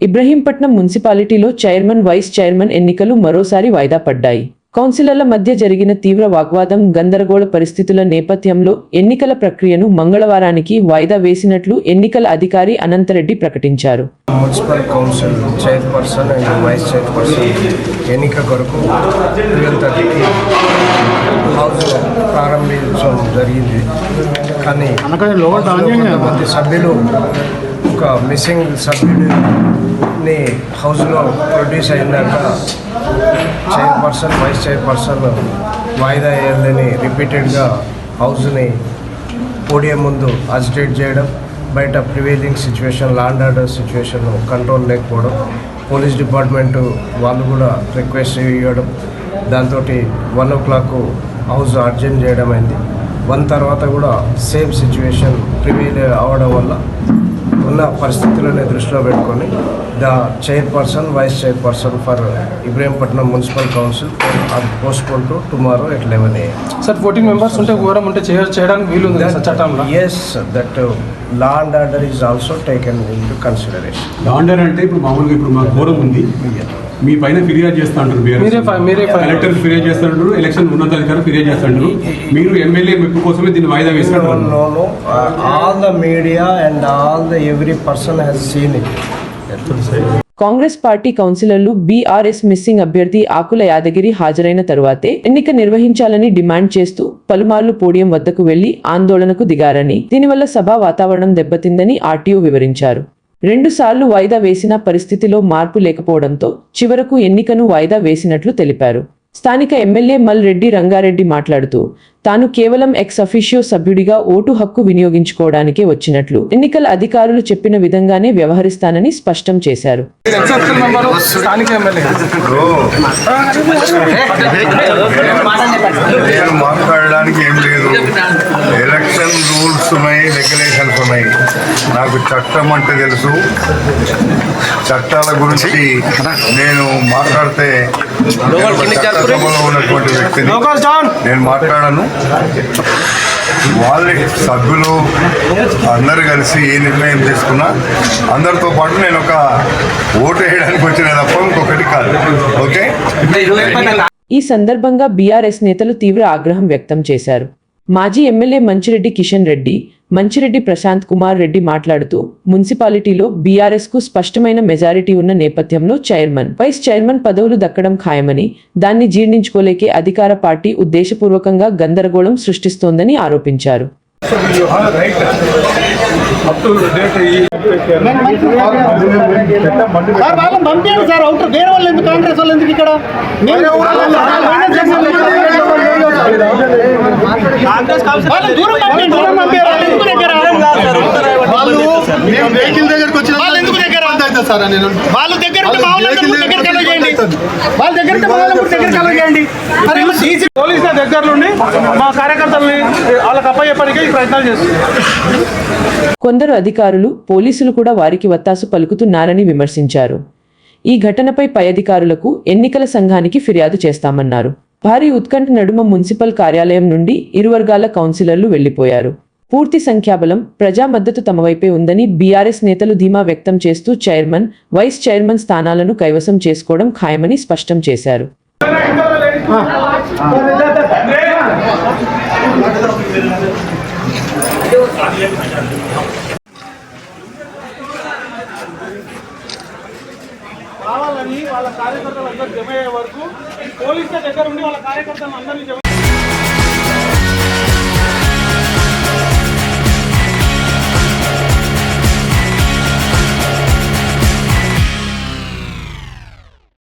ఇబ్రహీంపట్నం మున్సిపాలిటీలో chairman, vice chairman ఎన్నికలు మరోసారి వాయిదా పడ్డాయి. కౌన్సిలర్ల మధ్య జరిగిన తీవ్ర వాగ్వాదం, గందరగోళ పరిస్థితుల నేపథ్యంలో ఎన్నికల ప్రక్రియను మంగళవారానికి వాయిదా వేసినట్లు ఎన్నికల అధికారి అనంతరెడ్డి ప్రకటించారు. Municipal council chairperson and vice chairperson ఎన్నిక కొరకు 12:30కి హౌస్ ప్రారంభించడం జరిగింది. కానీ కొంతమంది సభ్యులు ఒక మిస్సింగ్ సభ్యుడిని హౌస్లో ప్రొడ్యూస్ అయినాక చైర్పర్సన్, వైస్ చైర్పర్సన్ వాయిదా వేయాలని రిపీటెడ్గా హౌస్ని పోడియం ముందు అజిటేట్ చేయడం, బయట prevailing situation, law and order situation control లేకపోవడం, పోలీస్ డిపార్ట్మెంటు వాళ్ళు కూడా రిక్వెస్ట్ ఇవ్వడం, దాంతో 1 o'clock హౌస్ అర్జెంట్ చేయడం అయింది. 1 తర్వాత కూడా సేమ్ సిచ్యువేషన్ ప్రివైల్ అవ్వడం వల్ల ఉన్న పరిస్థితులను దృష్టిలో పెట్టుకొని the chairperson, vice chairperson for Ibrahimpatnam municipal council అది postpone to tomorrow at 11 AM. Sir 14 members ఉంటే ఘోరం ఉంటే చేయడానికి వీలుంది సార్ చట్టంలో? Yes, that law and order is also taken into consideration. Law and order అంటే ఇప్పుడు మామూలుగా ఇప్పుడు మాకు ఘోరం ఉంది, మీ పైన ఫిర్యాదు చేస్తా అంటారు, మీరే కలెక్టర్ ఫిర్యాదు చేస్తారు, ఎలక్షన్ ఉన్నతాధికారులు ఫిర్యాదు చేస్తారు, మీరు ఎమ్మెల్యే మెప్పు కోసమే దీన్ని వాయిదా వేస్తారు. All the media and all the every person has seen it. Congress party కౌన్సిలర్లు బీఆర్ఎస్ మిస్సింగ్ అభ్యర్థి ఆకుల యాదగిరి హాజరైన తరువాతే ఎన్నిక నిర్వహించాలని డిమాండ్ చేస్తూ పలుమార్లు పోడియం వద్దకు వెళ్లి ఆందోళనకు దిగారని, దీనివల్ల సభా వాతావరణం దెబ్బతిందని ఆర్టీఓ వివరించారు. 2 సార్లు వాయిదా వేసిన పరిస్థితిలో మార్పు లేకపోవడంతో చివరకు ఎన్నికను వాయిదా వేసినట్లు తెలిపారు. స్థానిక ఎమ్మెల్యే మల్ రెడ్డి రంగారెడ్డి మాట్లాడుతూ తాను కేవలం ఎక్స్ అఫిషియో సభ్యుడిగా ఓటు హక్కు వినియోగించుకోవడానికే వచ్చినట్లు, ఎన్నికల అధికారులు చెప్పిన విధంగానే వ్యవహరిస్తానని స్పష్టం చేశారు. మాట్లాడడానికి ఏం లేదు, ఎలక్షన్ రూల్స్ ఉన్నాయి, రెగ్యులేషన్స్ ఉన్నాయి. నాకు చట్టం అంటే తెలుసు, చట్టాల గురించి నేను మాట్లాడితే చట్టంలో ఉన్నటువంటి వ్యక్తిని నేను మాట్లాడను. వాళ్ళ సభ్యులు అందరు కలిసి ఏ నిర్ణయం తీసుకున్నా అందరితో పాటు నేను ఒక ఓటు వేయడానికి వచ్చిన తప్ప ఇంకొకటి కాదు. ఓకే. ఈ సందర్భంగా బీఆర్ఎస్ నేతలు తీవ్ర ఆగ్రహం వ్యక్తం చేశారు. మాజీ ఎమ్మెల్యే మంచిరెడ్డి కిషన్ రెడ్డి, మంచిరెడ్డి ప్రశాంత్ కుమార్ రెడ్డి మాట్లాడుతూ మున్సిపాలిటీలో బీఆర్ఎస్ కు స్పష్టమైన మెజారిటీ ఉన్న నేపథ్యంలో చైర్మన్, వైస్ చైర్మన్ పదవులు దక్కడం ఖాయమని, దాన్ని జీర్ణించుకోలేకే అధికార పార్టీ ఉద్దేశపూర్వకంగా గందరగోళం సృష్టిస్తోందని ఆరోపించారు. పోలీసుల దగ్గర నుండి మా కార్యకర్తల్ని వాళ్ళకి అప్పయ్యేపనికే ప్రయత్నాలు చేస్తున్నారు. కొందరు అధికారులు, పోలీసులు కూడా వారికి వత్తాసు పలుకుతున్నారని విమర్శించారు. ఈ ఘటనపై పై అధికారులకు, ఎన్నికల సంఘానికి ఫిర్యాదు చేస్తామన్నారు. భారీ ఉత్కంఠ నడుమ మున్సిపల్ కార్యాలయం నుండి ఇరు వర్గాల కౌన్సిలర్లు వెళ్లిపోయారు. పూర్తి సంఖ్యాబలం, ప్రజా మద్దతు తమ వైపే ఉందని బీఆర్ఎస్ నేతలు ధీమా వ్యక్తం చేస్తూ చైర్మన్, వైస్ చైర్మన్ స్థానాలను కైవసం చేసుకోవడం ఖాయమని స్పష్టం చేశారు. కావాలని వాళ్ళ కార్యకర్తలు అందరూ జమ అయ్యే వరకు పోలీసుల దగ్గర ఉండి వాళ్ళ కార్యకర్తలు అందరినీ